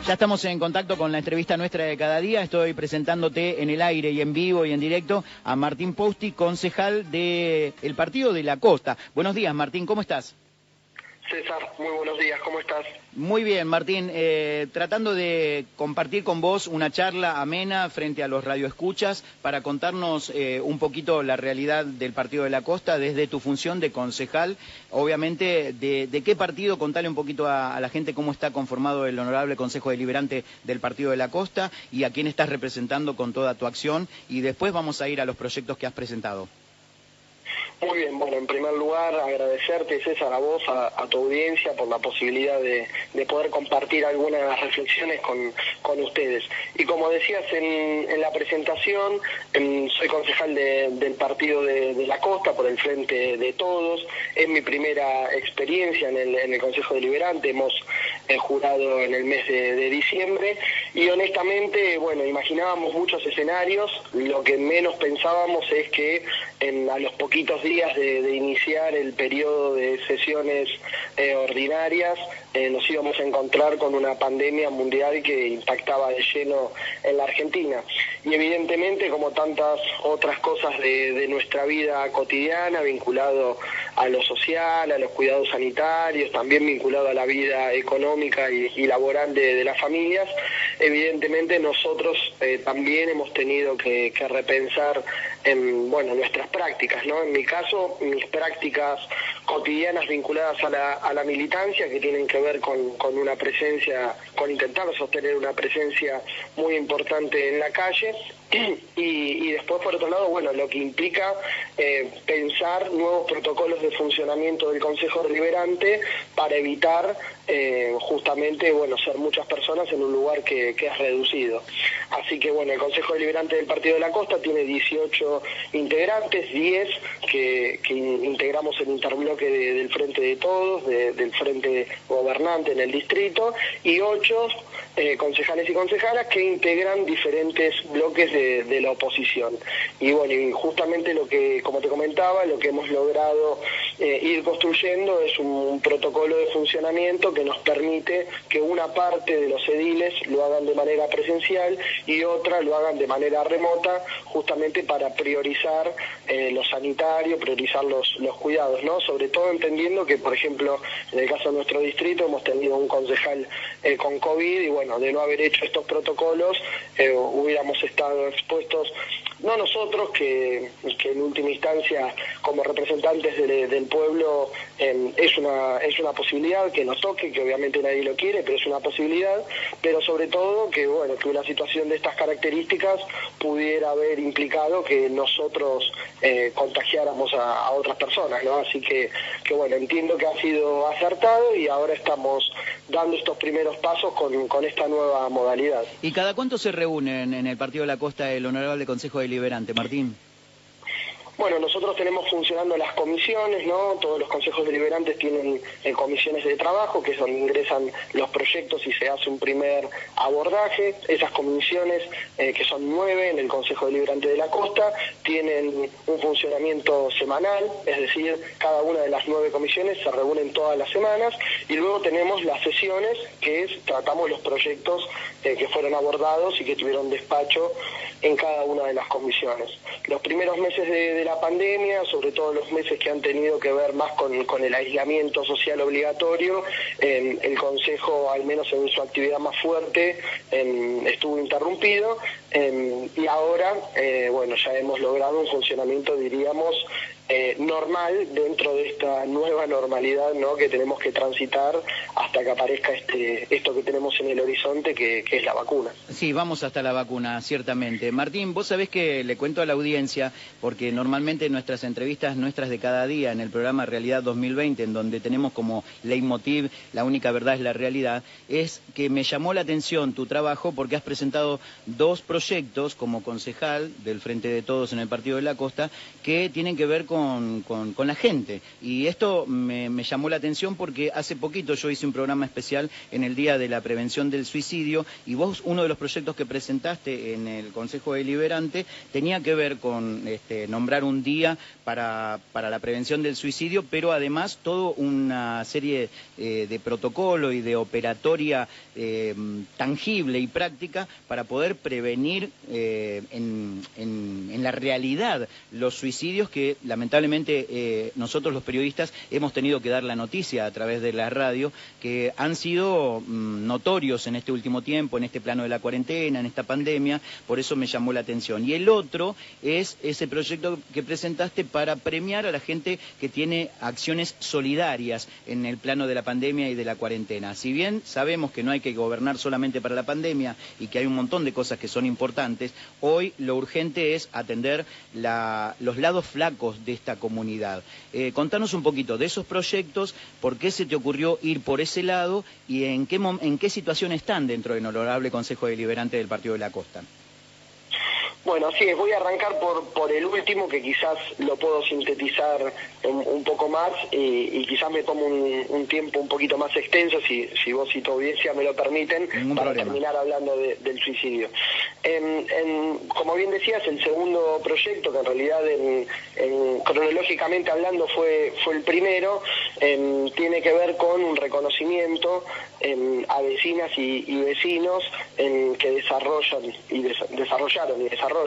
Ya estamos en contacto con la entrevista nuestra de cada día. Estoy presentándote en el aire y en vivo y en directo a Martín Pousti, concejal del Partido de la Costa. Buenos días, Martín, ¿cómo estás? César, muy buenos días, ¿cómo estás? Muy bien, Martín, tratando de compartir con vos una charla amena frente a los radioescuchas para contarnos un poquito la realidad del Partido de la Costa desde tu función de concejal. Obviamente, de qué partido, contale un poquito a la gente cómo está conformado el Honorable Consejo Deliberante del Partido de la Costa y a quién estás representando con toda tu acción, y después vamos a ir a los proyectos que has presentado. Muy bien, bueno, en primer lugar agradecerte, César, a vos, a tu audiencia por la posibilidad de poder compartir algunas reflexiones con ustedes. Y como decías en la presentación, soy concejal del Partido de la Costa por el Frente de Todos. Es mi primera experiencia en el Consejo Deliberante, hemos jurado en el mes de diciembre y honestamente, bueno, imaginábamos muchos escenarios, lo que menos pensábamos es que a los poquitos días de iniciar el periodo de sesiones ordinarias nos íbamos a encontrar con una pandemia mundial que impactaba de lleno en la Argentina. Y evidentemente, como tantas otras cosas de nuestra vida cotidiana, vinculado a lo social, a los cuidados sanitarios, también vinculado a la vida económica y laboral de las familias, evidentemente nosotros también hemos tenido que repensar nuestras prácticas, ¿no? En mi caso, mis prácticas cotidianas vinculadas a la militancia, que tienen que ver con una presencia, con intentar sostener una presencia muy importante en la calle, y después, por otro lado, bueno, lo que implica pensar nuevos protocolos de funcionamiento del Consejo Deliberante para evitar justamente, bueno, ser muchas personas en un lugar que es reducido. Así que, bueno, el Consejo Deliberante del Partido de la Costa tiene 18 integrantes, 10 que integramos el interbloque del Frente de Todos, del Frente Gobernante en el distrito, y 8 concejales y concejalas que integran diferentes bloques de la oposición. Y bueno, y justamente lo que, como te comentaba, lo que hemos logrado ir construyendo es un protocolo de funcionamiento que nos permite que una parte de los ediles lo hagan de manera presencial y otra lo hagan de manera remota, justamente para priorizar lo sanitario, priorizar los cuidados, ¿no? Sobre todo entendiendo que, por ejemplo, en el caso de nuestro distrito hemos tenido un concejal con COVID y bueno, de no haber hecho estos protocolos hubiéramos estado expuestos, no nosotros, que en última instancia como representantes del pueblo es una posibilidad que nos toque, que obviamente nadie lo quiere, pero es una posibilidad, pero sobre todo que bueno, que una situación de estas características pudiera haber implicado que nosotros contagiáramos a otras personas, ¿no? Así que bueno, entiendo que ha sido acertado y ahora estamos dando estos primeros pasos con esta nueva modalidad. ¿Y cada cuánto se reúnen en el Partido de la Costa el Honorable Consejo Deliberante, Martín? Bueno, nosotros tenemos funcionando las comisiones, ¿no? Todos los consejos deliberantes tienen comisiones de trabajo, que es donde ingresan los proyectos y se hace un primer abordaje. Esas comisiones, que son 9 en el Consejo Deliberante de la Costa, tienen un funcionamiento semanal, es decir, cada una de las 9 comisiones se reúnen todas las semanas, y luego tenemos las sesiones, tratamos los proyectos que fueron abordados y que tuvieron despacho en cada una de las comisiones. Los primeros meses de la pandemia, sobre todo los meses que han tenido que ver más con el aislamiento social obligatorio, el Consejo, al menos en su actividad más fuerte, estuvo interrumpido, y ahora, bueno, ya hemos logrado un funcionamiento, diríamos, normal dentro de esta nueva normalidad, ¿no?, que tenemos que transitar hasta que aparezca esto que tenemos en el horizonte, que es la vacuna. Sí, vamos hasta la vacuna, ciertamente. Martín, vos sabés que le cuento a la audiencia, porque normalmente nuestras entrevistas nuestras de cada día en el programa Realidad 2020, en donde tenemos como leitmotiv la única verdad es la realidad, es que me llamó la atención tu trabajo porque has presentado 2 proyectos proyectos como concejal del Frente de Todos en el Partido de la Costa que tienen que ver con la gente. Y esto me llamó la atención porque hace poquito yo hice un programa especial en el Día de la Prevención del Suicidio y vos, uno de los proyectos que presentaste en el Consejo Deliberante tenía que ver con nombrar un día para la prevención del suicidio, pero además toda una serie de protocolo y de operatoria tangible y práctica para poder prevenir en la realidad los suicidios que lamentablemente nosotros los periodistas hemos tenido que dar la noticia a través de la radio, que han sido notorios en este último tiempo, en este plano de la cuarentena, en esta pandemia. Por eso me llamó la atención. Y el otro es ese proyecto que presentaste para premiar a la gente que tiene acciones solidarias en el plano de la pandemia y de la cuarentena. Si bien sabemos que no hay que gobernar solamente para la pandemia y que hay un montón de cosas que son importantes, hoy lo urgente es atender los lados flacos de esta comunidad. Contanos un poquito de esos proyectos, por qué se te ocurrió ir por ese lado y en qué situación están dentro del Honorable Consejo Deliberante del Partido de la Costa. Bueno, así es, voy a arrancar por el último, que quizás lo puedo sintetizar un poco más y quizás me tomo un tiempo un poquito más extenso, si vos y tu audiencia me lo permiten, para terminar hablando del suicidio. Como bien decías, el segundo proyecto, que en realidad cronológicamente hablando fue el primero, tiene que ver con un reconocimiento a vecinas y vecinos que desarrollaron y desarrollan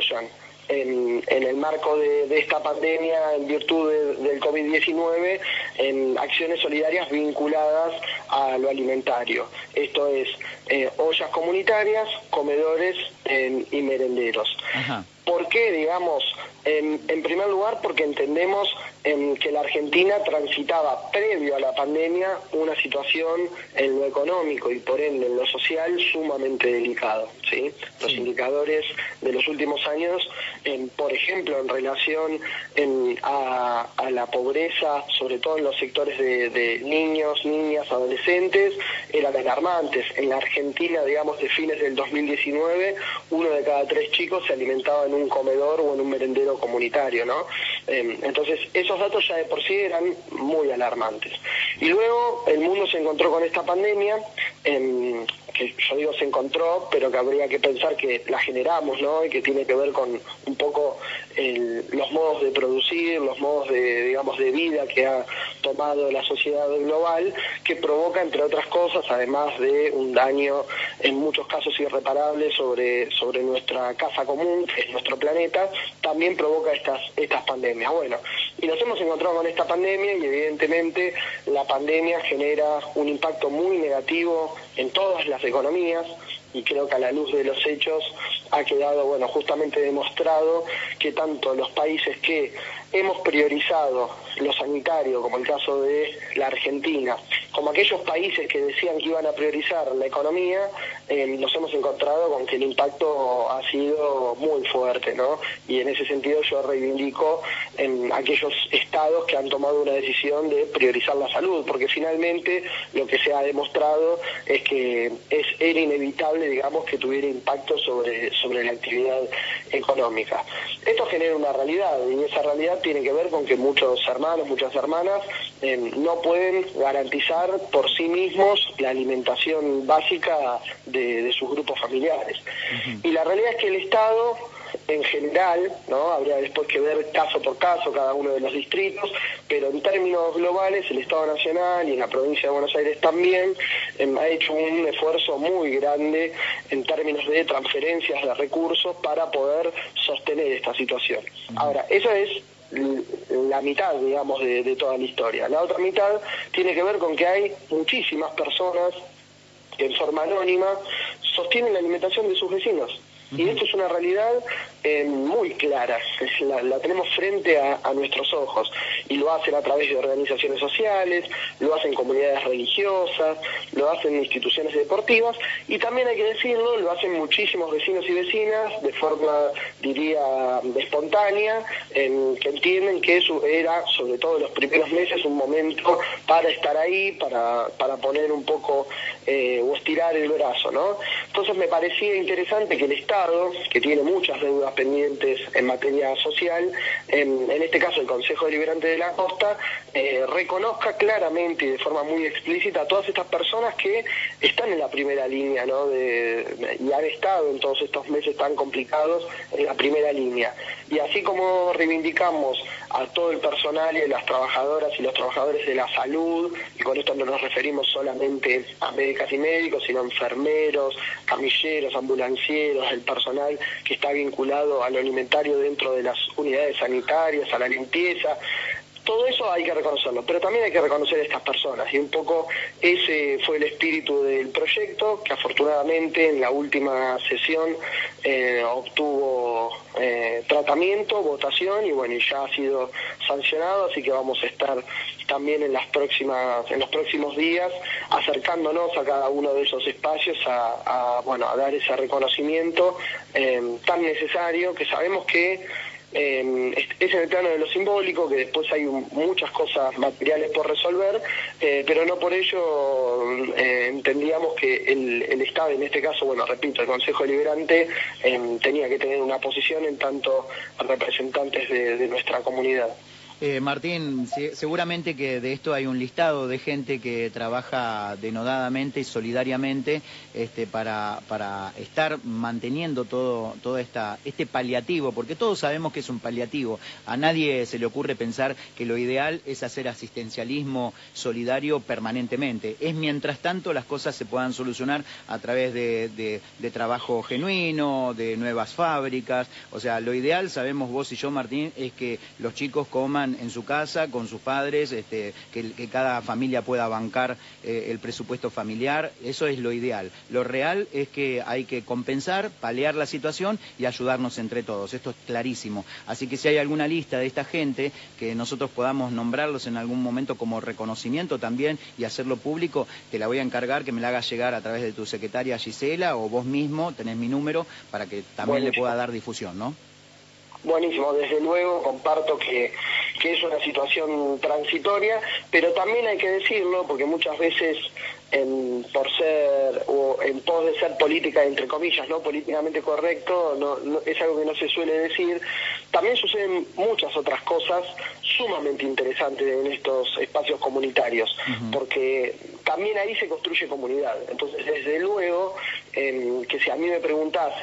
en el marco de esta pandemia, en virtud del COVID-19, en acciones solidarias vinculadas a lo alimentario. Esto es ollas comunitarias, comedores y merenderos. Ajá. ¿Por qué? Digamos, en primer lugar, porque entendemos que la Argentina transitaba, previo a la pandemia, una situación en lo económico y por ende en lo social sumamente delicado, ¿sí? Los indicadores de los últimos años, por ejemplo, en relación a la pobreza, sobre todo en los sectores de niños, niñas, adolescentes, eran alarmantes. En la Argentina, digamos, de fines del 2019, 1 de cada 3 chicos se alimentaba en un comedor o en un merendero comunitario, ¿no? Entonces, esos datos ya de por sí eran muy alarmantes. Y luego el mundo se encontró con esta pandemia, que yo digo se encontró, pero que habría que pensar que la generamos, ¿no? Y que tiene que ver con un poco los modos de producir, los modos de vida que ha tomado la sociedad global, que provoca, entre otras cosas, además de un daño en muchos casos irreparable sobre nuestra casa común, que es nuestro planeta, también provoca estas pandemias. Bueno, y nos hemos encontrado con esta pandemia y evidentemente la pandemia genera un impacto muy negativo en todas las economías, y creo que a la luz de los hechos ha quedado, bueno, justamente demostrado que tanto los países que hemos priorizado lo sanitario, como el caso de la Argentina, como aquellos países que decían que iban a priorizar la economía, nos hemos encontrado con que el impacto ha sido muy fuerte, ¿no? Y en ese sentido yo reivindico en aquellos estados que han tomado una decisión de priorizar la salud, porque finalmente lo que se ha demostrado es que era inevitable, digamos, que tuviera impacto sobre la actividad económica. Esto genera una realidad, y esa realidad tiene que ver con que muchos hermanos, muchas hermanas no pueden garantizar por sí mismos la alimentación básica de sus grupos familiares. Uh-huh. Y la realidad es que el Estado, en general, ¿no? Habría después que ver caso por caso cada uno de los distritos, pero en términos globales el Estado Nacional y en la provincia de Buenos Aires también ha hecho un esfuerzo muy grande en términos de transferencias de recursos para poder sostener esta situación. Ahora, eso es la mitad, digamos, de toda la historia. La otra mitad tiene que ver con que hay muchísimas personas que en forma anónima sostienen la alimentación de sus vecinos. Y esto es una realidad muy clara, la tenemos frente a nuestros ojos, y lo hacen a través de organizaciones sociales, lo hacen comunidades religiosas, lo hacen instituciones deportivas, y también hay que decirlo, lo hacen muchísimos vecinos y vecinas de forma, diría, espontánea, que entienden que eso era, sobre todo en los primeros meses, un momento para estar ahí, para poner un poco o estirar el brazo, ¿no? Entonces me parecía interesante que el Estado, que tiene muchas deudas pendientes en materia social, en este caso el Consejo Deliberante de la Costa, reconozca claramente y de forma muy explícita a todas estas personas que están en la primera línea, ¿no? Y han estado en todos estos meses tan complicados en la primera línea. Y así como reivindicamos a todo el personal y a las trabajadoras y los trabajadores de la salud, y con esto no nos referimos solamente a médicas y médicos, sino a enfermeros, camilleros, ambulancieros, el personal que está vinculado a lo alimentario dentro de las unidades sanitarias, a la limpieza. Todo eso hay que reconocerlo, pero también hay que reconocer a estas personas, y un poco ese fue el espíritu del proyecto, que afortunadamente en la última sesión obtuvo tratamiento, votación, y bueno, y ya ha sido sancionado, así que vamos a estar también en los próximos días acercándonos a cada uno de esos espacios a dar ese reconocimiento tan necesario, que sabemos que es en el plano de lo simbólico, que después hay muchas cosas materiales por resolver, pero no por ello entendíamos que el Estado, en este caso, bueno, repito, el Consejo Deliberante tenía que tener una posición en tanto representantes de nuestra comunidad. Martín, seguramente que de esto hay un listado de gente que trabaja denodadamente y solidariamente para estar manteniendo todo este paliativo, porque todos sabemos que es un paliativo. A nadie se le ocurre pensar que lo ideal es hacer asistencialismo solidario permanentemente. Es mientras tanto las cosas se puedan solucionar a través de trabajo genuino, de nuevas fábricas. O sea, lo ideal, sabemos vos y yo, Martín, es que los chicos coman en su casa, con sus padres, que cada familia pueda bancar el presupuesto familiar. Eso es lo ideal. Lo real es que hay que compensar, paliar la situación y ayudarnos entre todos. Esto es clarísimo. Así que si hay alguna lista de esta gente que nosotros podamos nombrarlos en algún momento como reconocimiento también y hacerlo público, te la voy a encargar que me la hagas llegar a través de tu secretaria Gisela, o vos mismo tenés mi número para que también le pueda dar difusión, ¿no? Buenísimo, desde luego comparto que es una situación transitoria, pero también hay que decirlo, porque muchas veces en pos de ser política, entre comillas, no políticamente correcto, no es algo que no se suele decir. También suceden muchas otras cosas sumamente interesantes en estos espacios comunitarios, porque también ahí se construye comunidad. Entonces, desde luego, que si a mí me preguntás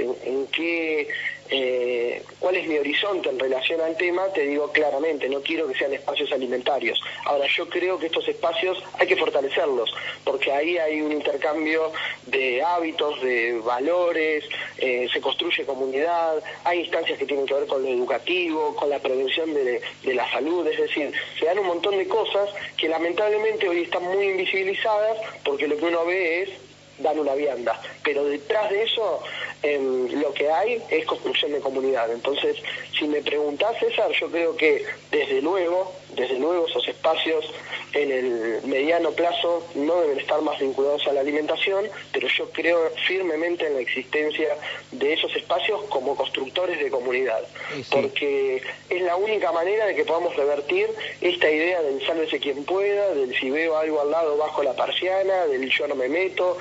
cuál es mi horizonte en relación al tema, te digo claramente, no quiero que sean espacios alimentarios. Ahora, yo creo que estos espacios hay que fortalecerlos, porque ahí hay un intercambio de hábitos, de valores, se construye comunidad, hay instancias que tienen que ver con lo educativo, con la prevención de la salud, es decir, se dan un montón de cosas que lamentablemente hoy están muy invisibilizadas, porque lo que uno ve es dan una vianda, pero detrás de eso lo que hay es construcción de comunidad. Entonces, si me preguntás, César, yo creo que desde luego esos espacios en el mediano plazo no deben estar más vinculados a la alimentación, pero yo creo firmemente en la existencia de esos espacios como constructores de comunidad, porque es la única manera de que podamos revertir esta idea del sálvese quien pueda, del si veo algo al lado bajo la persiana, del yo no me meto.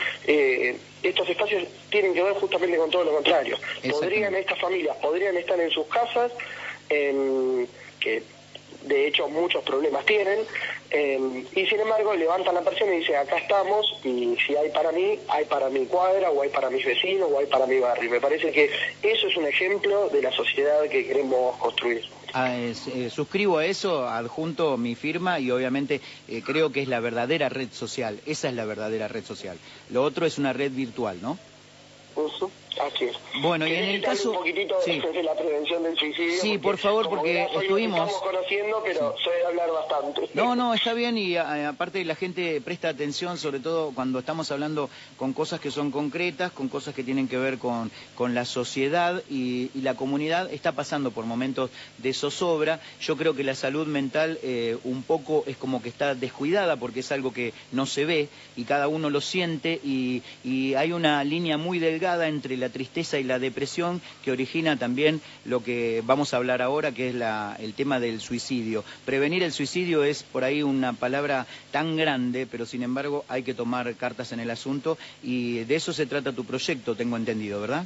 Estos espacios tienen que ver justamente con todo lo contrario. Estas familias podrían estar en sus casas, que de hecho muchos problemas tienen, y sin embargo levantan la persiana y dicen, acá estamos, y si hay para mi cuadra, o hay para mis vecinos, o hay para mi barrio. Me parece que eso es un ejemplo de la sociedad que queremos construir. Suscribo a eso, adjunto mi firma, y obviamente creo que es la verdadera red social. Esa es la verdadera red social. Lo otro es una red virtual, ¿no? Así es. Bueno, y en el caso... un poquitito de la prevención del suicidio. Sí, por favor, porque estuvimos... Estamos conociendo, pero suele hablar bastante. No, está bien, y aparte la gente presta atención, sobre todo cuando estamos hablando con cosas que son concretas, con cosas que tienen que ver con la sociedad, y la comunidad está pasando por momentos de zozobra. Yo creo que la salud mental un poco es como que está descuidada, porque es algo que no se ve y cada uno lo siente, y hay una línea muy delgada entre la tristeza y la depresión que origina también lo que vamos a hablar ahora, que es el tema del suicidio. Prevenir el suicidio es por ahí una palabra tan grande, pero sin embargo hay que tomar cartas en el asunto y de eso se trata tu proyecto, tengo entendido, ¿verdad?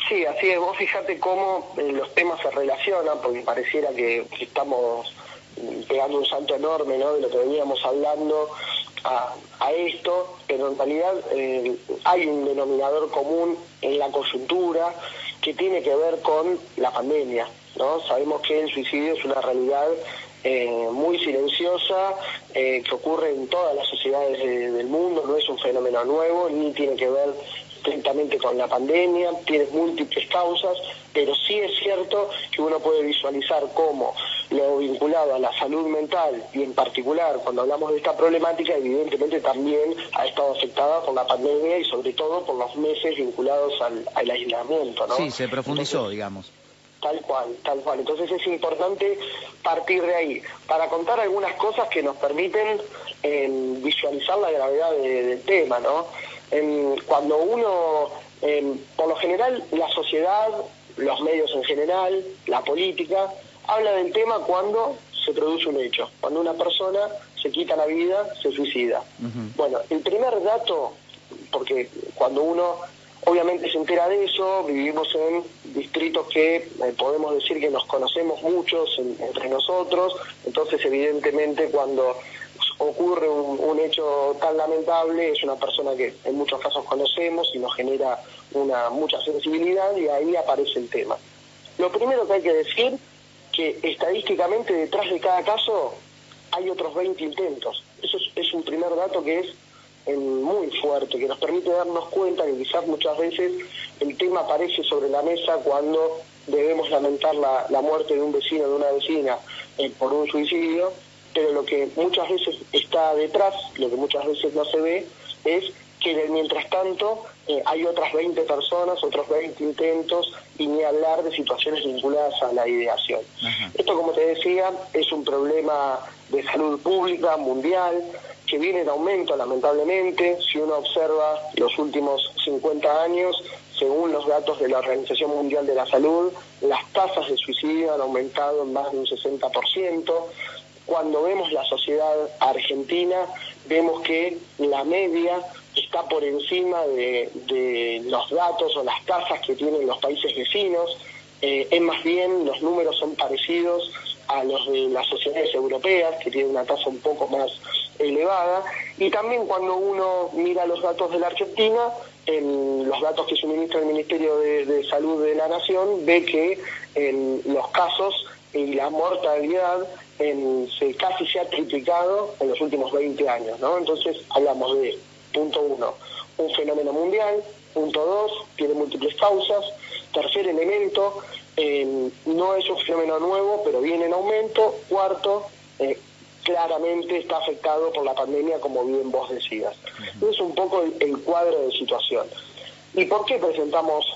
Sí, así es. Vos fijate cómo los temas se relacionan, porque pareciera que estamos pegando un salto enorme, ¿no?, de lo que veníamos hablando a esto, pero en realidad hay un denominador común en la coyuntura que tiene que ver con la pandemia, ¿no? Sabemos que el suicidio es una realidad muy silenciosa, que ocurre en todas las sociedades del mundo, no es un fenómeno nuevo, ni tiene que ver estrictamente con la pandemia, tiene múltiples causas, pero sí es cierto que uno puede visualizar cómo lo vinculado a la salud mental, y en particular cuando hablamos de esta problemática, evidentemente también ha estado afectada por la pandemia y sobre todo por los meses vinculados al aislamiento, ¿no? Sí, se profundizó, Entonces, digamos. Tal cual, tal cual. Entonces es importante partir de ahí para contar algunas cosas que nos permiten visualizar la gravedad del tema, ¿no? Cuando uno, por lo general, la sociedad, los medios en general, la política, habla del tema cuando se produce un hecho, cuando una persona se quita la vida, se suicida. Bueno, el primer dato, porque cuando uno obviamente se entera de eso, vivimos en distritos que podemos decir que nos conocemos muchos entre nosotros, entonces evidentemente cuando ocurre un hecho tan lamentable, es una persona que en muchos casos conocemos y nos genera mucha sensibilidad, y ahí aparece el tema. Lo primero que hay que decir, que estadísticamente detrás de cada caso hay otros 20 intentos. Eso es un primer dato que es muy fuerte, que nos permite darnos cuenta que quizás muchas veces el tema aparece sobre la mesa cuando debemos lamentar la muerte de un vecino, de una vecina, por un suicidio, pero lo que muchas veces está detrás, lo que muchas veces no se ve, es que mientras tanto hay otras 20 personas, otros 20 intentos, y ni hablar de situaciones vinculadas a la ideación. Esto, como te decía, es un problema de salud pública mundial, que viene en aumento lamentablemente. Si uno observa los últimos 50 años, según los datos de la Organización Mundial de la Salud, las tasas de suicidio han aumentado en más de un 60%. Cuando vemos la sociedad argentina, vemos que la media está por encima de los datos o las tasas que tienen los países vecinos. Es más bien, los números son parecidos a los de las sociedades europeas, que tienen una tasa un poco más elevada, y también cuando uno mira los datos de la Argentina, los datos que suministra el Ministerio de Salud de la Nación, ve que los casos y la mortalidad casi se ha triplicado en los últimos 20 años, ¿no? Entonces hablamos de, punto 1, un fenómeno mundial. Punto 2, tiene múltiples causas. Tercer elemento, no es un fenómeno nuevo, pero viene en aumento. Cuarto, claramente está afectado por la pandemia, como bien vos decías. Es un poco el cuadro de situación. ¿Y por qué presentamos?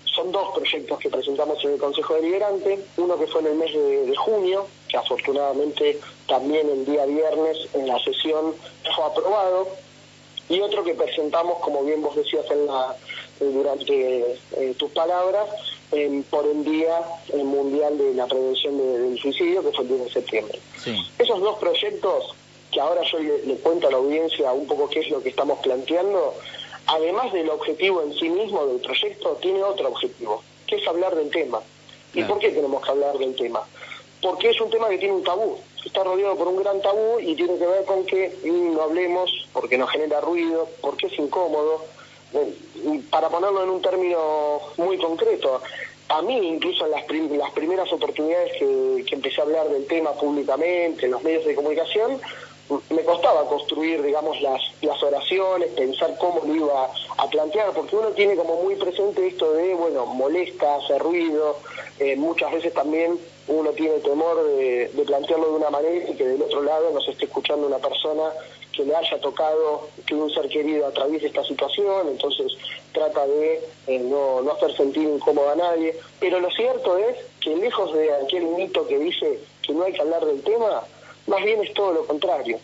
Son dos proyectos que presentamos en el Consejo Deliberante, uno que fue en el mes de junio, que afortunadamente también el día viernes en la sesión fue aprobado, y otro que presentamos, como bien vos decías durante tus palabras, por el Día Mundial de la Prevención del Suicidio, que fue el 10 de septiembre. Sí. Esos dos proyectos, que ahora yo le cuento a la audiencia un poco qué es lo que estamos planteando, además del objetivo en sí mismo del proyecto, tiene otro objetivo, que es hablar del tema. ¿Y por qué tenemos que hablar del tema? Porque es un tema que tiene un tabú, está rodeado por un gran tabú, y tiene que ver con que no hablemos porque nos genera ruido, porque es incómodo. Para ponerlo en un término muy concreto, a mí incluso en las primeras oportunidades que empecé a hablar del tema públicamente, en los medios de comunicación, me costaba construir, digamos, las oraciones, pensar cómo lo iba a plantear, porque uno tiene como muy presente esto de, bueno, molesta, hace ruido, muchas veces también uno tiene temor de plantearlo de una manera y que del otro lado nos esté escuchando una persona que le haya tocado que un ser querido atraviese esta situación, entonces trata de no hacer sentir incómodo a nadie. Pero lo cierto es que, lejos de aquel mito que dice que no hay que hablar del tema, más bien es todo lo contrario.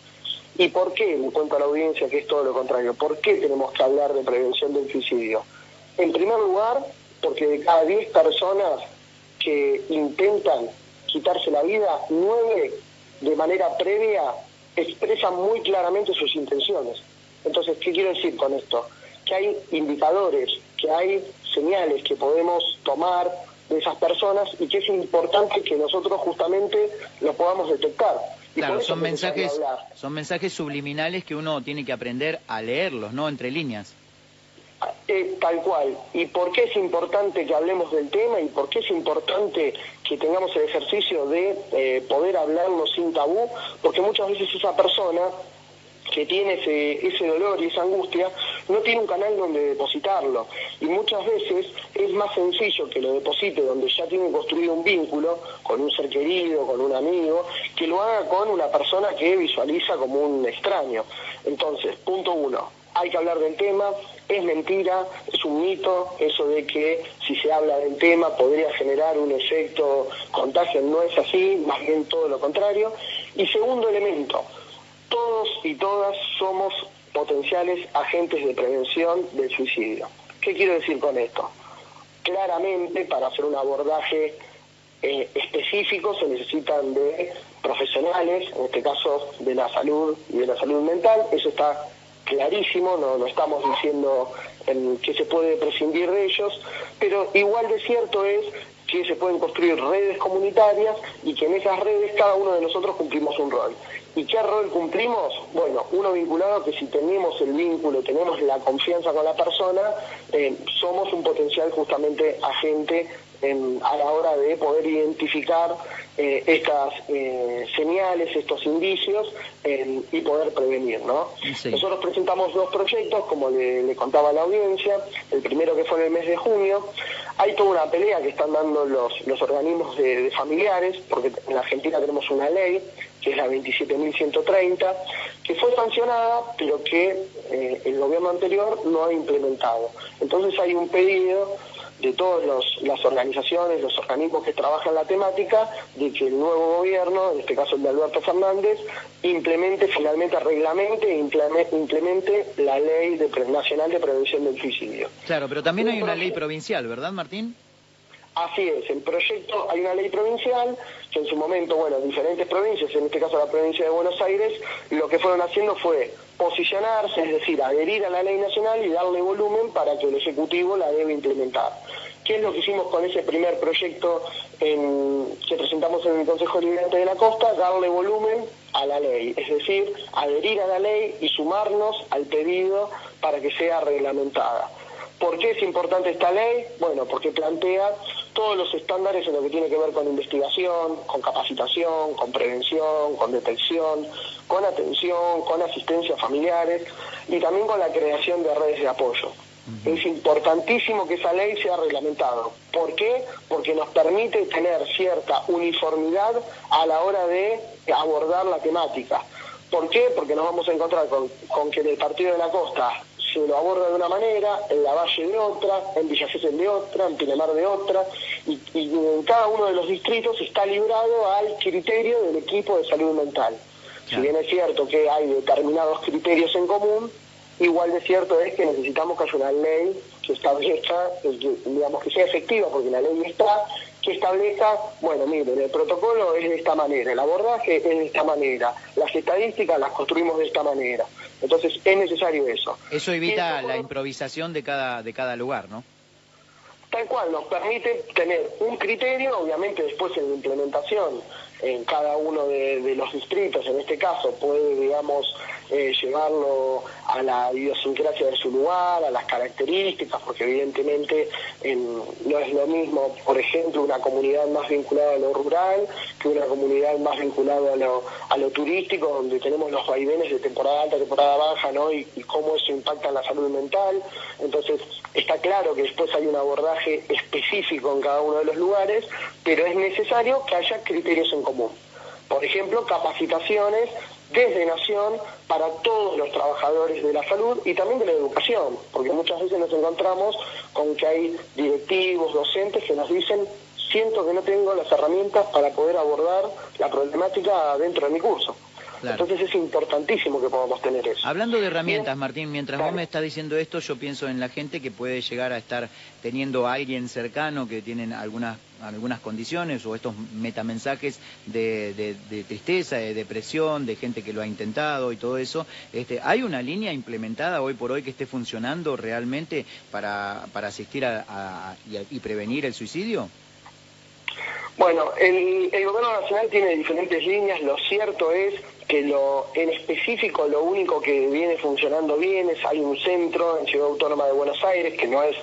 ¿Y por qué? Le cuento a la audiencia que es todo lo contrario. ¿Por qué tenemos que hablar de prevención del suicidio? En primer lugar, porque de cada 10 personas que intentan quitarse la vida, 9 de manera previa expresan muy claramente sus intenciones. Entonces, ¿qué quiero decir con esto? Que hay indicadores, que hay señales que podemos tomar de esas personas y que es importante que nosotros justamente lo podamos detectar. Y claro, son mensajes subliminales que uno tiene que aprender a leerlos, ¿no? Entre líneas. Tal cual. ¿Y por qué es importante que hablemos del tema y por qué es importante que tengamos el ejercicio de poder hablarlo sin tabú? Porque muchas veces esa persona que tiene ese dolor y esa angustia no tiene un canal donde depositarlo, y muchas veces es más sencillo que lo deposite donde ya tiene construido un vínculo con un ser querido, con un amigo, que lo haga con una persona que visualiza como un extraño. Entonces, punto 1, hay que hablar del tema. Es mentira, es un mito eso de que si se habla del tema podría generar un efecto contagio. No es así, más bien todo lo contrario. Y segundo elemento, todos y todas somos potenciales agentes de prevención del suicidio. ¿Qué quiero decir con esto? Claramente, para hacer un abordaje específico se necesitan de profesionales, en este caso de la salud y de la salud mental. Eso está clarísimo, no estamos diciendo que se puede prescindir de ellos, pero igual de cierto es que se pueden construir redes comunitarias y que en esas redes cada uno de nosotros cumplimos un rol. ¿Y qué rol cumplimos? Bueno, uno vinculado a que si tenemos el vínculo, tenemos la confianza con la persona, somos un potencial justamente agente a la hora de poder identificar estas señales, estos indicios y poder prevenir, ¿no? Sí. Nosotros presentamos 2 proyectos, como le contaba a la audiencia. El primero, que fue en el mes de junio. Hay toda una pelea que están dando los organismos de familiares, porque en la Argentina tenemos una ley, que es la 27.130, que fue sancionada, pero que el gobierno anterior no ha implementado. Entonces hay un pedido de todas las organizaciones, los organismos que trabajan la temática, de que el nuevo gobierno, en este caso el de Alberto Fernández, finalmente reglamente e implemente la Ley Nacional de Prevención del Suicidio. Claro, pero también hay una ley provincial, ¿verdad, Martín? Así es, el proyecto, hay una ley provincial que en su momento, diferentes provincias, en este caso la provincia de Buenos Aires, lo que fueron haciendo fue posicionarse, es decir, adherir a la ley nacional y darle volumen para que el Ejecutivo la debe implementar. ¿Qué es lo que hicimos con ese primer proyecto que presentamos en el Consejo Deliberante de la Costa? Darle volumen a la ley, es decir, adherir a la ley y sumarnos al pedido para que sea reglamentada. ¿Por qué es importante esta ley? Bueno, porque plantea todos los estándares en lo que tiene que ver con investigación, con capacitación, con prevención, con detección, con atención, con asistencia a familiares y también con la creación de redes de apoyo. Es importantísimo que esa ley sea reglamentada. ¿Por qué? Porque nos permite tener cierta uniformidad a la hora de abordar la temática. ¿Por qué? Porque nos vamos a encontrar con que en el Partido de la Costa se lo aborda de una manera, en Lavalle de otra, en Villa Gesell de otra, en Pinamar de otra, y en cada uno de los distritos está librado al criterio del equipo de salud mental. Si bien es cierto que hay determinados criterios en común, igual de cierto es que necesitamos que haya una ley que establezca, que sea efectiva, porque la ley está, que establezca, miren, el protocolo es de esta manera, el abordaje es de esta manera, las estadísticas las construimos de esta manera. Entonces es necesario eso. Eso evita la improvisación de cada lugar, ¿no? Tal cual, nos permite tener un criterio, obviamente después en la implementación, en cada uno de los distritos, en este caso, puede, llevarlo a la idiosincrasia de su lugar, a las características, porque evidentemente no es lo mismo, por ejemplo, una comunidad más vinculada a lo rural que una comunidad más vinculada a lo turístico, donde tenemos los vaivenes de temporada alta, temporada baja, ¿no? Y cómo eso impacta en la salud mental. Entonces, está claro que después hay un abordaje específico en cada uno de los lugares, pero es necesario que haya criterios en común. Por ejemplo, capacitaciones desde Nación para todos los trabajadores de la salud y también de la educación, porque muchas veces nos encontramos con que hay directivos, docentes que nos dicen: siento que no tengo las herramientas para poder abordar la problemática dentro de mi curso. Claro. Entonces es importantísimo que podamos tener eso. Hablando de herramientas, Martín, mientras vos me estás diciendo esto, yo pienso en la gente que puede llegar a estar teniendo a alguien cercano que tienen algunas condiciones o estos metamensajes de tristeza, de depresión, de gente que lo ha intentado y todo eso. ¿Hay una línea implementada hoy por hoy que esté funcionando realmente para asistir y prevenir el suicidio? Bueno, el Gobierno Nacional tiene diferentes líneas. Lo cierto es que en específico lo único que viene funcionando bien es hay un centro en Ciudad Autónoma de Buenos Aires que no es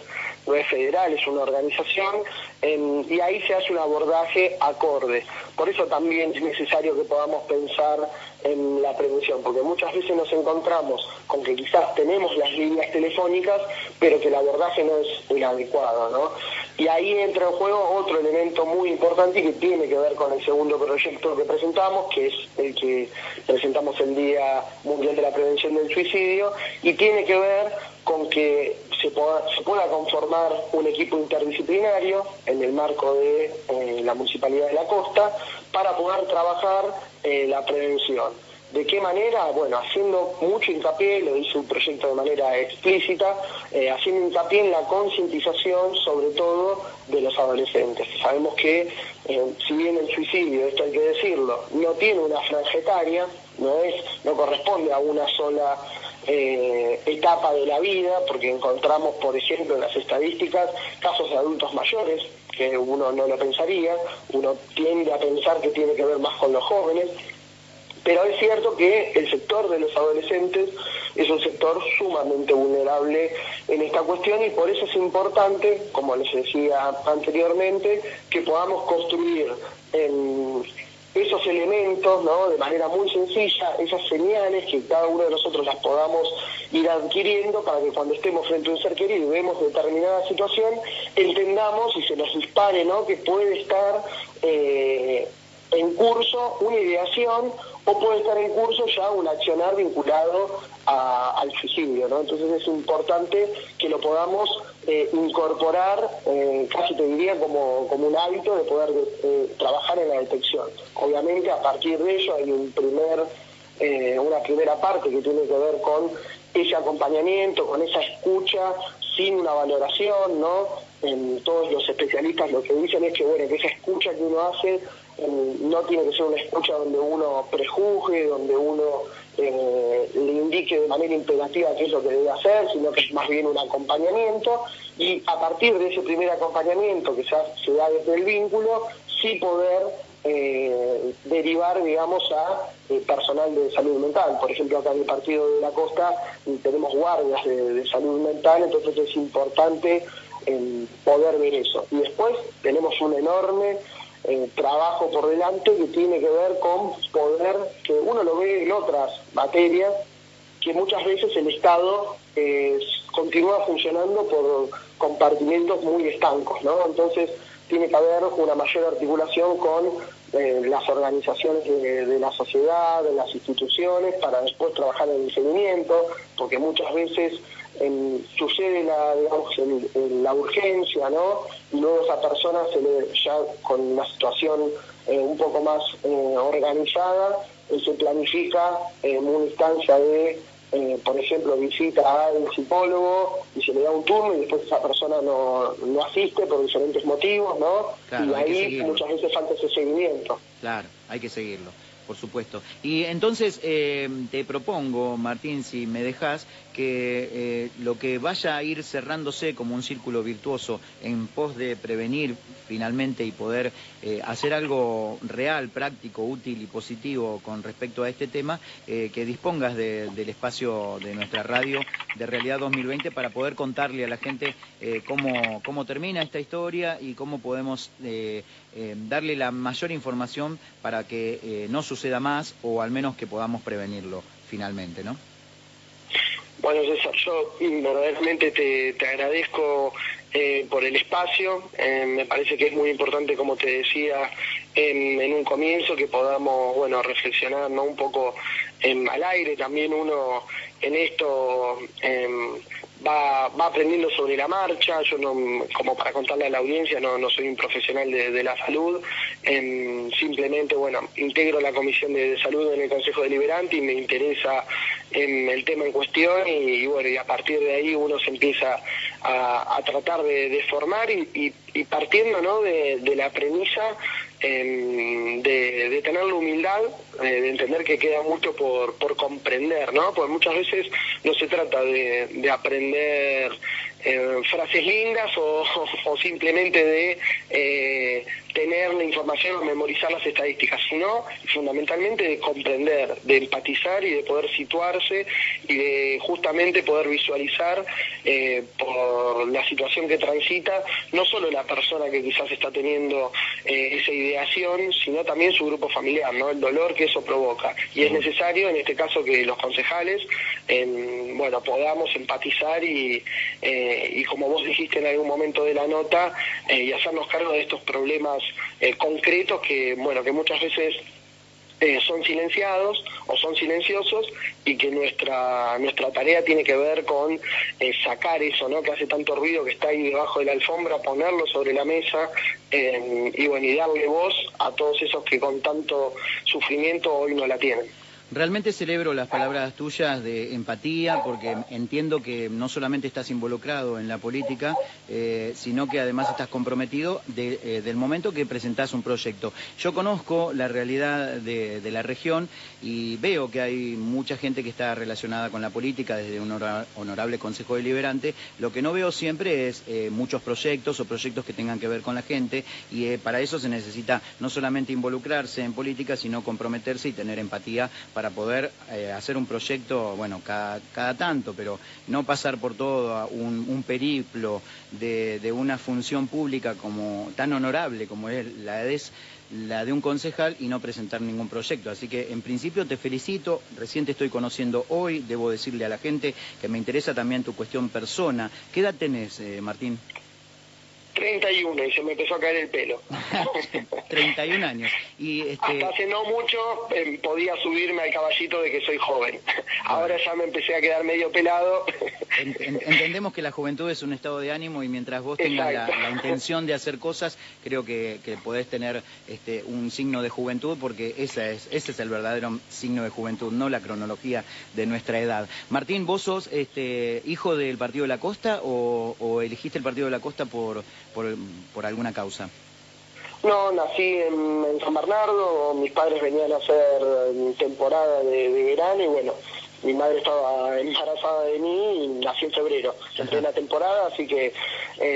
federal, es una organización, y ahí se hace un abordaje acorde. Por eso también es necesario que podamos pensar en la prevención, porque muchas veces nos encontramos con que quizás tenemos las líneas telefónicas, pero que el abordaje no es el adecuado, ¿no? Y ahí entra en juego otro elemento muy importante y que tiene que ver con el segundo proyecto que presentamos, que es el que presentamos el Día Mundial de la Prevención del Suicidio, y tiene que ver con que se pueda conformar un equipo interdisciplinario en el marco de la Municipalidad de la Costa para poder trabajar la prevención. ¿De qué manera? Bueno, haciendo mucho hincapié, lo dice un proyecto de manera explícita, haciendo hincapié en la concientización, sobre todo, de los adolescentes. Sabemos que, si bien el suicidio, esto hay que decirlo, no tiene una franja etaria, no corresponde a una sola etapa de la vida, porque encontramos, por ejemplo, en las estadísticas, casos de adultos mayores, que uno no lo pensaría, uno tiende a pensar que tiene que ver más con los jóvenes, pero es cierto que el sector de los adolescentes es un sector sumamente vulnerable en esta cuestión y por eso es importante, como les decía anteriormente, que podamos construir esos elementos, ¿no?, de manera muy sencilla, esas señales que cada uno de nosotros las podamos ir adquiriendo para que cuando estemos frente a un ser querido y vemos determinada situación, entendamos y se nos dispare, ¿no?, que puede estar en curso una ideación o puede estar en curso ya un accionar vinculado al suicidio, ¿no? Entonces es importante que lo podamos incorporar, casi te diría como un hábito de poder trabajar en la detección. Obviamente a partir de ello hay una primera parte que tiene que ver con ese acompañamiento, con esa escucha sin una valoración, ¿no? Todos los especialistas lo que dicen es que, bueno, que esa escucha que uno hace no tiene que ser una escucha donde uno prejuzgue, donde uno le indique de manera imperativa qué es lo que debe hacer, sino que es más bien un acompañamiento, y a partir de ese primer acompañamiento que se da desde el vínculo, sí poder derivar, digamos, a personal de salud mental. Por ejemplo, acá en el Partido de la Costa tenemos guardias de salud mental, entonces es importante poder ver eso. Y después tenemos un enorme trabajo por delante que tiene que ver con poder, que uno lo ve en otras materias, que muchas veces el Estado continúa funcionando por compartimentos muy estancos, ¿no? Entonces tiene que haber una mayor articulación con las organizaciones de la sociedad, de las instituciones, para después trabajar en el seguimiento, porque muchas veces sucede la urgencia, ¿no? Y luego esa persona ya con una situación un poco más organizada, se planifica una instancia de, por ejemplo, visita al psicólogo y se le da un turno y después esa persona no asiste por diferentes motivos, ¿no? Claro, y ahí muchas veces falta ese seguimiento. Claro, hay que seguirlo, por supuesto. Y entonces te propongo, Martín, si me dejas, que lo que vaya a ir cerrándose como un círculo virtuoso en pos de prevenir finalmente y poder hacer algo real, práctico, útil y positivo con respecto a este tema, que dispongas del espacio de nuestra radio de Realidad 2020 para poder contarle a la gente cómo termina esta historia y cómo podemos darle la mayor información para que no suceda más o al menos que podamos prevenirlo finalmente, ¿no? Bueno, César, yo verdaderamente te agradezco por el espacio. Me parece que es muy importante, como te decía en un comienzo, que podamos, bueno, reflexionar, ¿no?, un poco al aire. También uno en esto va aprendiendo sobre la marcha. Yo no, como para contarle a la audiencia, no soy un profesional de la salud, simplemente, bueno, integro la Comisión de Salud en el Consejo Deliberante y me interesa el tema en cuestión y bueno, y a partir de ahí uno se empieza a tratar de formar y partiendo, ¿no?, de la premisa de tener la humildad, de entender que queda mucho por comprender, ¿no? Porque muchas veces no se trata de aprender frases lindas o simplemente de tener la información o memorizar las estadísticas, sino fundamentalmente de comprender, de empatizar y de poder situarse y de justamente poder visualizar por la situación que transita, no solo la persona que quizás está teniendo esa ideación, sino también su grupo familiar, ¿no? El dolor que eso provoca. Y es necesario, en este caso, que los concejales, bueno, podamos empatizar y como vos dijiste en algún momento de la nota, y hacernos cargo de estos problemas concretos que, bueno, que muchas veces son silenciados o son silenciosos y que nuestra tarea tiene que ver con sacar eso, ¿no?, que hace tanto ruido, que está ahí debajo de la alfombra, ponerlo sobre la mesa y bueno, y darle voz a todos esos que con tanto sufrimiento hoy no la tienen. Realmente celebro las palabras tuyas de empatía, porque entiendo que no solamente estás involucrado en la política, sino que además estás comprometido del momento que presentás un proyecto. Yo conozco la realidad de la región y veo que hay mucha gente que está relacionada con la política desde un honorable Consejo Deliberante. Lo que no veo siempre es muchos proyectos o proyectos que tengan que ver con la gente y para eso se necesita no solamente involucrarse en política, sino comprometerse y tener empatía para poder hacer un proyecto, bueno, cada tanto, pero no pasar por todo un periplo de una función pública como tan honorable como es la de un concejal y no presentar ningún proyecto. Así que en principio te felicito, recién te estoy conociendo hoy, debo decirle a la gente que me interesa también tu cuestión persona. ¿Qué edad tenés, Martín? 31 y se me empezó a caer el pelo. 31 años. Y hasta hace no mucho podía subirme al caballito de que soy joven. Ahora ya me empecé a quedar medio pelado. Entendemos que la juventud es un estado de ánimo y mientras vos tengas la intención de hacer cosas, creo que podés tener un signo de juventud, porque ese es el verdadero signo de juventud, no la cronología de nuestra edad. Martín, ¿vos sos hijo del Partido de la Costa o elegiste el Partido de la Costa por alguna causa? No, nací en San Bernardo, mis padres venían a hacer temporada de verano y bueno, mi madre estaba embarazada de mí y nací en febrero, en plena temporada, así que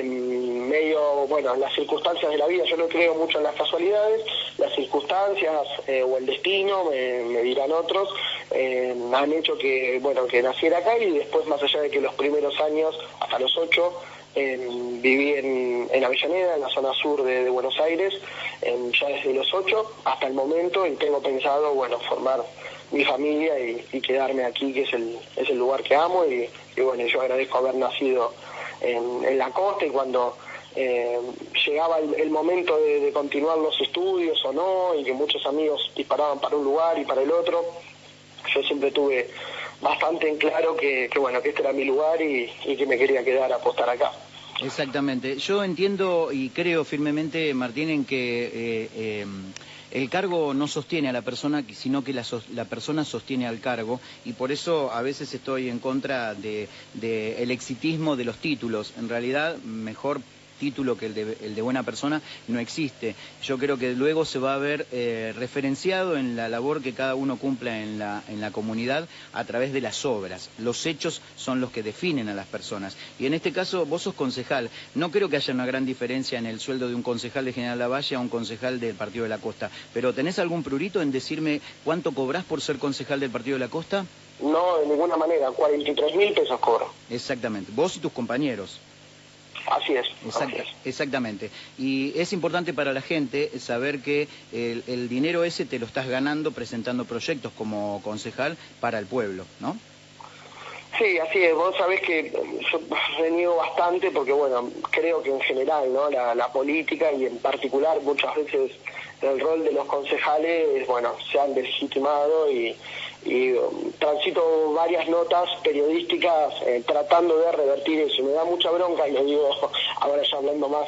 medio, bueno, las circunstancias de la vida, yo no creo mucho en las casualidades, las circunstancias o el destino, me dirán otros, han hecho que, bueno, que naciera acá y después, más allá de que los primeros años, hasta los 8, viví en Avellaneda, en la zona sur de Buenos Aires, ya desde los 8 hasta el momento, y tengo pensado, bueno, formar mi familia y quedarme aquí, que es el lugar que amo, y bueno, yo agradezco haber nacido en la costa, y cuando llegaba el momento de continuar los estudios o no, y que muchos amigos disparaban para un lugar y para el otro, yo siempre tuve bastante en claro que bueno, que este era mi lugar y que me quería quedar a apostar acá. Exactamente. Yo entiendo y creo firmemente, Martín, en que el cargo no sostiene a la persona, sino que la persona sostiene al cargo, y por eso a veces estoy en contra del exitismo de los títulos. En realidad, mejor título que el de buena persona no existe. Yo creo que luego se va a ver referenciado en la labor que cada uno cumpla en la comunidad a través de las obras. Los hechos son los que definen a las personas. Y en este caso, vos sos concejal. No creo que haya una gran diferencia en el sueldo de un concejal de General Lavalle a un concejal del Partido de la Costa. Pero ¿tenés algún prurito en decirme cuánto cobrás por ser concejal del Partido de la Costa? No, de ninguna manera. 43.000 pesos cobro. Exactamente. Vos y tus compañeros. Así es. Exactamente. Y es importante para la gente saber que el dinero ese te lo estás ganando presentando proyectos como concejal para el pueblo, ¿no? Sí, así es. Vos sabés que yo reniego bastante porque, bueno, creo que en general, ¿no? La política y en particular muchas veces el rol de los concejales, bueno, se han deslegitimado y transito varias notas periodísticas tratando de revertir eso. Me da mucha bronca, y lo digo ahora ya hablando más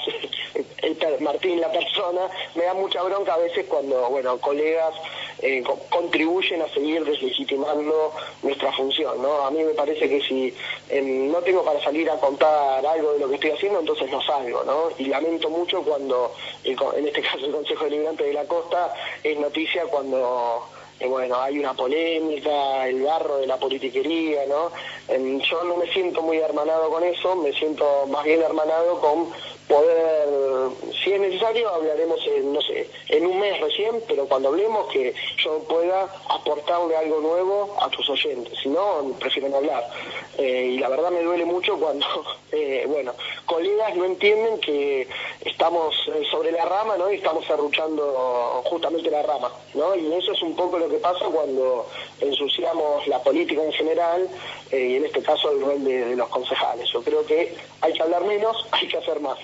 Martín, la persona, me da mucha bronca a veces cuando, bueno, colegas contribuyen a seguir deslegitimando nuestra función, ¿no? A mí me parece que si no tengo para salir a contar algo de lo que estoy haciendo, entonces no salgo, ¿no? Y lamento mucho cuando, en este caso el Consejo Deliberante de la Costa, es noticia cuando bueno, hay una polémica, el barro de la politiquería, ¿no? Yo no me siento muy hermanado con eso, me siento más bien hermanado con poder, si es necesario, hablaremos no sé, en un mes recién, pero cuando hablemos que yo pueda aportarle algo nuevo a tus oyentes, si no, prefiero no hablar. Y la verdad me duele mucho cuando, bueno, colegas no entienden que estamos sobre la rama, ¿no? Y estamos serruchando justamente la rama, ¿no? Y eso es un poco lo que pasa cuando ensuciamos la política en general, y en este caso el rol de los concejales. Yo creo que hay que hablar menos, hay que hacer más.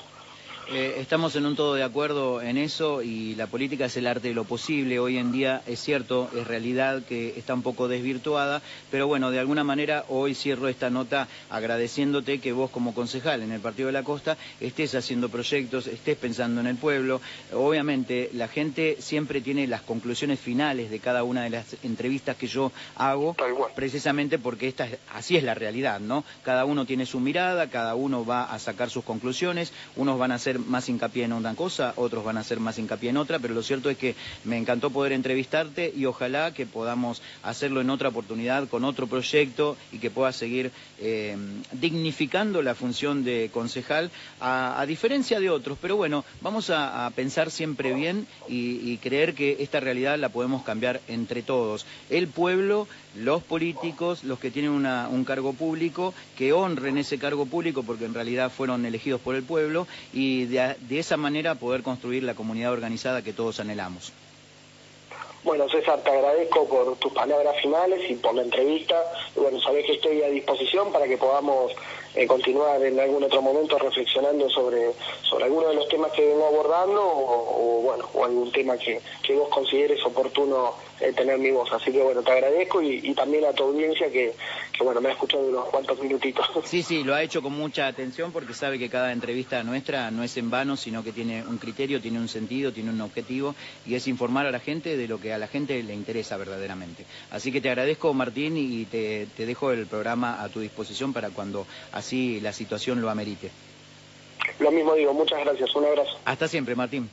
Estamos en un todo de acuerdo en eso y la política es el arte de lo posible. Hoy en día es cierto, es realidad que está un poco desvirtuada, pero bueno, de alguna manera hoy cierro esta nota agradeciéndote que vos como concejal en el Partido de la Costa estés haciendo proyectos, estés pensando en el pueblo. Obviamente la gente siempre tiene las conclusiones finales de cada una de las entrevistas que yo hago, precisamente porque así es la realidad, ¿no? Cada uno tiene su mirada, cada uno va a sacar sus conclusiones, unos van a hacer más hincapié en una cosa, otros van a hacer más hincapié en otra, pero lo cierto es que me encantó poder entrevistarte y ojalá que podamos hacerlo en otra oportunidad, con otro proyecto y que puedas seguir dignificando la función de concejal, a diferencia de otros. Pero bueno, vamos a pensar siempre bien y creer que esta realidad la podemos cambiar entre todos. El pueblo, los políticos, los que tienen un cargo público, que honren ese cargo público porque en realidad fueron elegidos por el pueblo y de esa manera poder construir la comunidad organizada que todos anhelamos. Bueno, César, te agradezco por tus palabras finales y por la entrevista. Y bueno, sabés que estoy a disposición para que podamos continuar en algún otro momento reflexionando sobre alguno de los temas que vengo abordando o algún tema que vos consideres oportuno tener mi voz. Así que bueno, te agradezco y también a tu audiencia que bueno, me ha escuchado unos cuantos minutitos. Sí, lo ha hecho con mucha atención porque sabe que cada entrevista nuestra no es en vano, sino que tiene un criterio, tiene un sentido, tiene un objetivo y es informar a la gente de lo que a la gente le interesa verdaderamente. Así que te agradezco, Martín, y te dejo el programa a tu disposición para cuando así la situación lo amerite. Lo mismo digo, muchas gracias, un abrazo. Hasta siempre, Martín.